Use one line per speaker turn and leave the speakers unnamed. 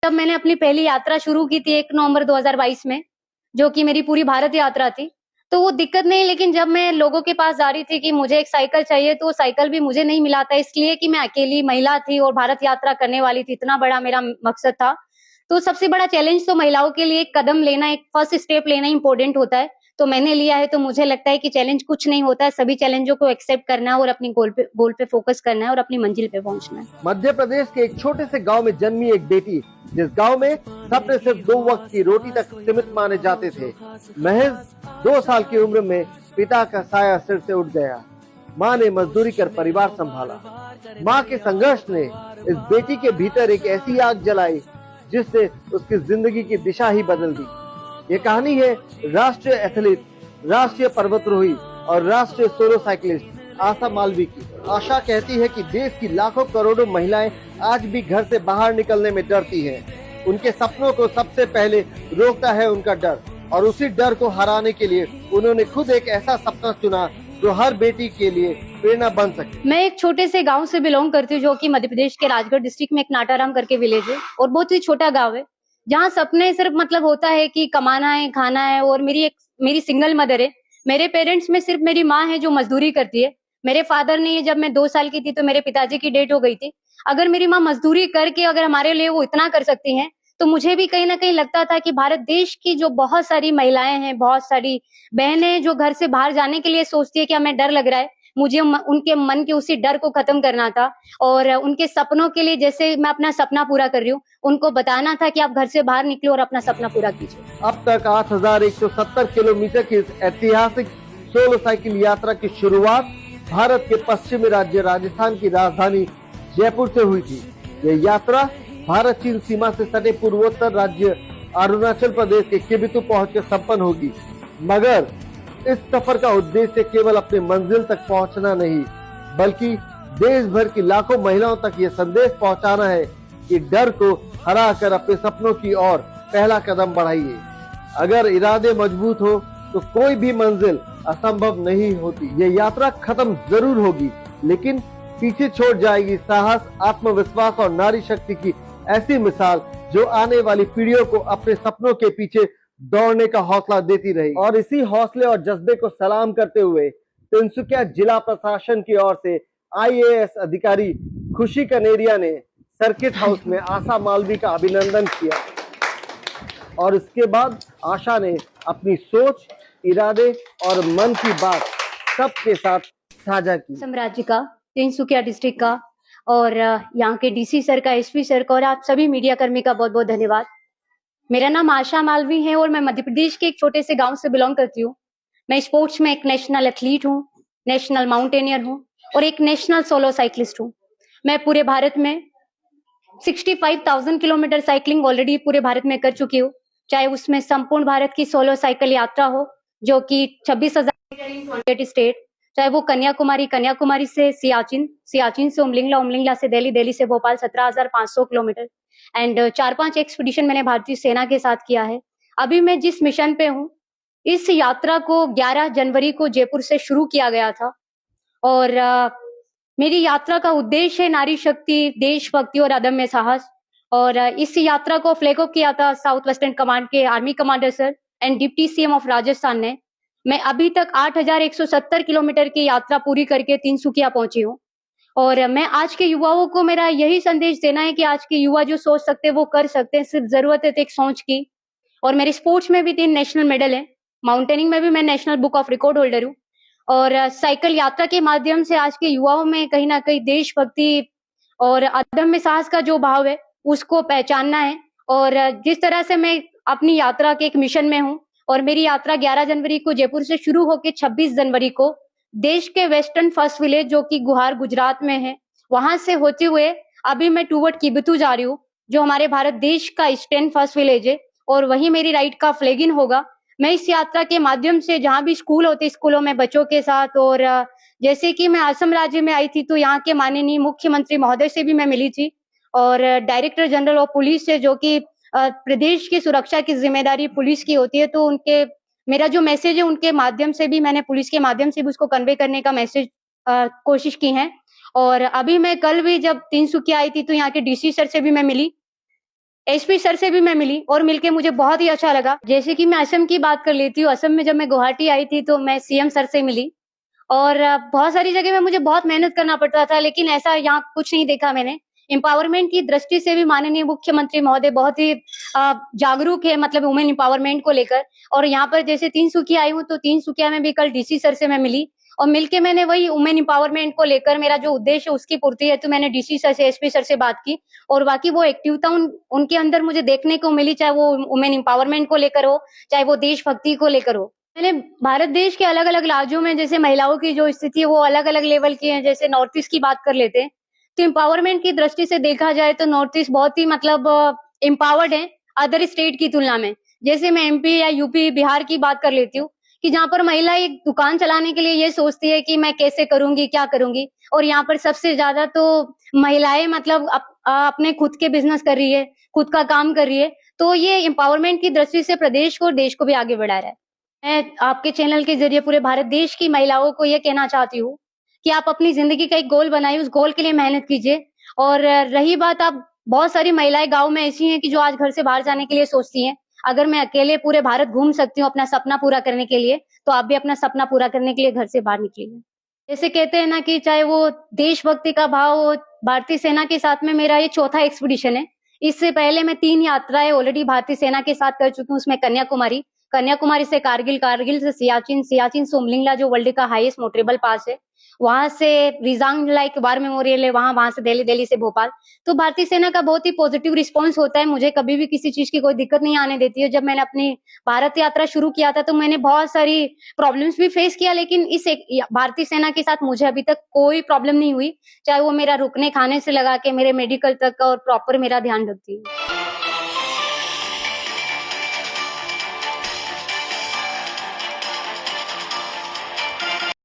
तब मैंने अपनी पहली यात्रा शुरू की थी 1 नवंबर 2022 में, जो कि मेरी पूरी भारत यात्रा थी। तो वो दिक्कत नहीं, लेकिन जब मैं लोगों के पास जा रही थी कि मुझे एक साइकिल चाहिए, तो साइकिल भी मुझे नहीं मिला था, इसलिए कि मैं अकेली महिला थी और भारत यात्रा करने वाली थी, इतना बड़ा मेरा मकसद था। तो सबसे बड़ा चैलेंज तो महिलाओं के लिए एक कदम लेना, एक फर्स्ट स्टेप लेना इम्पोर्टेंट होता है। तो मैंने लिया है, तो मुझे लगता है कि चैलेंज कुछ नहीं होता है, सभी चैलेंजों को एक्सेप्ट करना है और अपनी गोल पे फोकस करना है और अपनी मंजिल पे पहुंचना है।
मध्य प्रदेश के एक छोटे से गांव में जन्मी एक बेटी, जिस गांव में सपने सिर्फ 2 वक्त की रोटी तक सीमित माने जाते थे। महज 2 साल की उम्र में पिता का साया सिर से उठ गया। माँ ने मजदूरी कर परिवार संभाला। माँ के संघर्ष ने इस बेटी के भीतर एक ऐसी आग जलाई जिससे उसकी जिंदगी की दिशा ही बदल दी। ये कहानी है राष्ट्रीय एथलीट, राष्ट्रीय पर्वतारोही और राष्ट्रीय सोलो साइकिलिस्ट आशा मालवी की। आशा कहती है कि देश की लाखों करोड़ों महिलाएं आज भी घर से बाहर निकलने में डरती हैं। उनके सपनों को सबसे पहले रोकता है उनका डर, और उसी डर को हराने के लिए उन्होंने खुद एक ऐसा सपना चुना जो हर बेटी के लिए प्रेरणा बन सके।
मैं एक छोटे से गांव से बिलोंग करती हूँ, जो कि मध्य प्रदेश के राजगढ़ डिस्ट्रिक्ट में एक नाटाराम करके विलेज है, और बहुत ही छोटा गांव है, जहाँ सपने सिर्फ मतलब होता है कि कमाना है, खाना है। और मेरी सिंगल मदर है। मेरे पेरेंट्स में सिर्फ मेरी माँ है जो मजदूरी करती है। मेरे फादर ने, जब मैं 2 साल की थी तो मेरे पिताजी की डेथ हो गई थी। अगर मेरी माँ मजदूरी करके अगर हमारे लिए वो इतना कर सकती हैं, तो मुझे भी कहीं ना कहीं लगता था कि भारत देश की जो बहुत सारी महिलाएं हैं, बहुत सारी बहनें जो घर से बाहर जाने के लिए सोचती है कि हमें डर लग रहा है, मुझे उनके मन के उसी डर को खत्म करना था। और उनके सपनों के लिए, जैसे मैं अपना सपना पूरा कर रही हूँ, उनको बताना था कि आप घर से बाहर निकलो और अपना सपना पूरा कीजिए।
अब तक 8,170 किलोमीटर की इस ऐतिहासिक सोलो साइकिल यात्रा की शुरुआत भारत के पश्चिमी राज्य राजस्थान की राजधानी जयपुर से हुई थी। यह यात्रा भारत चीन सीमा से सटे पूर्वोत्तर राज्य अरुणाचल प्रदेश के किबिथु पहुंचकर संपन्न होगी। मगर इस सफर का उद्देश्य केवल अपनी मंजिल तक पहुंचना नहीं, बल्कि देश भर की लाखों महिलाओं तक ये संदेश पहुंचाना है कि डर को हरा कर अपने सपनों की ओर पहला कदम बढ़ाइए। अगर इरादे मजबूत हो तो कोई भी मंजिल असंभव नहीं होती। ये यात्रा खत्म जरूर होगी, लेकिन पीछे छोड़ जाएगी साहस, आत्मविश्वास और नारी शक्ति की ऐसी मिसाल जो आने वाली पीढ़ियों को अपने सपनों के पीछे दौड़ने का हौसला देती रही। और इसी हौसले और जज्बे को सलाम करते हुए तिनसुकिया जिला प्रशासन की ओर से IAS अधिकारी खुशी कनेरिया ने सर्किट हाउस में आशा मालवी का अभिनंदन किया, और इसके बाद आशा ने अपनी सोच, इरादे और मन की बात सबके साथ साझा की।
राज्य का, तिनसुकिया डिस्ट्रिक्ट का, और यहाँ के DC सर का, SP सर का, और आप सभी मीडिया कर्मी का बहुत बहुत धन्यवाद। मेरा नाम आशा मालवी है और मैं मध्य प्रदेश के एक छोटे से गांव से बिलोंग करती हूँ। मैं स्पोर्ट्स में एक नेशनल एथलीट हूँ, नेशनल माउंटेनियर हूँ और एक नेशनल सोलो साइकिलिस्ट हूँ। मैं पूरे भारत में 65,000 किलोमीटर साइकिलिंग ऑलरेडी पूरे भारत में कर चुकी हूँ, चाहे उसमें संपूर्ण भारत की सोलो साइकिल यात्रा हो जो कि 26,000 स्टेट, चाहे वो कन्याकुमारी से सियाचिन से उमलिंगला से दिल्ली से भोपाल 17,500 किलोमीटर, एंड 4-5 एक्सपीडिशन मैंने भारतीय सेना के साथ किया है। अभी मैं जिस मिशन पे हूँ, इस यात्रा को 11 जनवरी को जयपुर से शुरू किया गया था, और मेरी यात्रा का उद्देश्य है नारी शक्ति, देशभक्ति और अदम्य साहस। और इस यात्रा को फ्लैग ऑफ किया था साउथ वेस्टर्न कमांड के army commander sir and deputy CM of Rajasthan ने। मैं अभी तक 8,170 किलोमीटर की यात्रा पूरी करके तिनसुकिया पहुंची हूँ, और मैं आज के युवाओं को मेरा यही संदेश देना है कि आज के युवा जो सोच सकते हैं वो कर सकते हैं, सिर्फ जरूरत है एक सोच की। और मेरे स्पोर्ट्स में भी 3 नेशनल मेडल है, माउंटेनिंग में भी मैं national book of record holder हूँ, और साइकिल यात्रा के माध्यम से आज के युवाओं में कहीं ना कहीं देशभक्ति और अदम्य साहस का जो भाव है उसको पहचानना है। और जिस तरह से मैं अपनी यात्रा के एक मिशन में हूँ, और मेरी यात्रा 11 जनवरी को जयपुर से शुरू होकर 26 जनवरी को देश के वेस्टर्न फर्स्ट विलेज जो कि गुहार गुजरात में है, वहां से होते हुए अभी मैं टूवर्ड किबिथु जा रही हूँ, जो हमारे भारत देश का ईस्टर्न फर्स्ट विलेज है, और वही मेरी राइड का फ्लैग इन होगा। मैं इस यात्रा के माध्यम से जहाँ भी स्कूल होते, स्कूलों में बच्चों के साथ, और जैसे कि मैं असम राज्य में आई थी तो यहाँ के माननीय मुख्यमंत्री महोदय से भी मैं मिली थी, और डायरेक्टर जनरल ऑफ पुलिस से, जो कि प्रदेश की सुरक्षा की जिम्मेदारी पुलिस की होती है, तो उनके मेरा जो मैसेज है उनके माध्यम से भी मैंने पुलिस के माध्यम से भी उसको कन्वे करने का मैसेज कोशिश की है। और अभी मैं कल भी जब तिनसुकिया आई थी तो यहाँ के DC सर से भी मैं मिली, एसपी सर से भी मैं मिली और मिलके मुझे बहुत ही अच्छा लगा। जैसे कि मैं असम की बात कर लेती हूँ, असम में जब मैं गुवाहाटी आई थी तो मैं सीएम सर से मिली और बहुत सारी जगह में मुझे बहुत मेहनत करना पड़ता था, लेकिन ऐसा यहाँ कुछ नहीं देखा मैंने। एम्पावरमेंट की दृष्टि से भी माननीय मुख्यमंत्री महोदय बहुत ही जागरूक है, मतलब वुमेन एम्पावरमेंट को लेकर। और यहाँ पर जैसे तीनसुकिया आई हूँ तो तीनसुकिया में भी कल डीसी सर से मैं मिली और मिलके मैंने वही वुमेन एम्पावरमेंट को लेकर मेरा जो उद्देश्य है उसकी पूर्ति है, तो मैंने डीसी सर से, एसपी सर से बात की और बाकी वो एक्टिवता उनके अंदर मुझे देखने को मिली, चाहे वो वुमेन एम्पावरमेंट को लेकर हो, चाहे वो देशभक्ति को लेकर हो। मैंने भारत देश के अलग-अलग राज्यों में जैसे महिलाओं की जो स्थिति है वो अलग-अलग लेवल की है। जैसे नॉर्थ ईस्ट की बात कर लेते हैं, तो एम्पावरमेंट की दृष्टि से देखा जाए तो नॉर्थ ईस्ट बहुत ही मतलब एम्पावर्ड है अदर स्टेट की तुलना में। जैसे मैं एमपी या यूपी, बिहार की बात कर लेती हूँ कि जहाँ पर महिला एक दुकान चलाने के लिए ये सोचती है कि मैं कैसे करूँगी, क्या करूँगी, और यहाँ पर सबसे ज़्यादा तो महिलाएँ मतलब अपने खुद के बिज़नेस कर रही है, खुद का काम कर रही है। तो ये एम्पावरमेंट की दृष्टि से प्रदेश को और देश को भी आगे बढ़ा रहा है। मैं आपके चैनल के ज़रिए पूरे भारत देश की महिलाओं को ये कहना चाहती हूँ कि आप अपनी ज़िंदगी का एक गोल बनाइए, उस गोल के लिए मेहनत कीजिए। और रही बात, आप बहुत सारी महिलाएँ गाँव में ऐसी हैं कि जो आज घर से बाहर जाने के लिए सोचती हैं। अगर मैं अकेले पूरे भारत घूम सकती हूँ अपना सपना पूरा करने के लिए, तो आप भी अपना सपना पूरा करने के लिए घर से बाहर निकलिए। जैसे कहते हैं ना कि चाहे वो देशभक्ति का भाव हो, भारतीय सेना के साथ में मेरा ये चौथा एक्सपीडिशन है। इससे पहले मैं 3 यात्राएँ ऑलरेडी भारतीय सेना के साथ कर चुकी हूँ, उसमें कन्याकुमारी, कन्याकुमारी से कारगिल, कारगिल से सियाचिन, सियाचिन से उमलिंगला जो वर्ल्ड का हाईएस्ट मोटरेबल पास है, वहाँ से रिजांगला एक वार मेमोरियल है वहाँ से दिल्ली, दिल्ली से भोपाल। तो भारतीय सेना का बहुत ही पॉजिटिव रिस्पॉन्स होता है, मुझे कभी भी किसी चीज़ की कोई दिक्कत नहीं आने देती है। जब मैंने अपनी भारत यात्रा शुरू किया था तो मैंने बहुत सारी प्रॉब्लम्स भी फेस किया, लेकिन इस एक भारतीय सेना के साथ मुझे अभी तक कोई प्रॉब्लम नहीं हुई, चाहे वो मेरा रुकने खाने से लगा के मेरे मेडिकल तक का, और प्रॉपर मेरा ध्यान रखती है।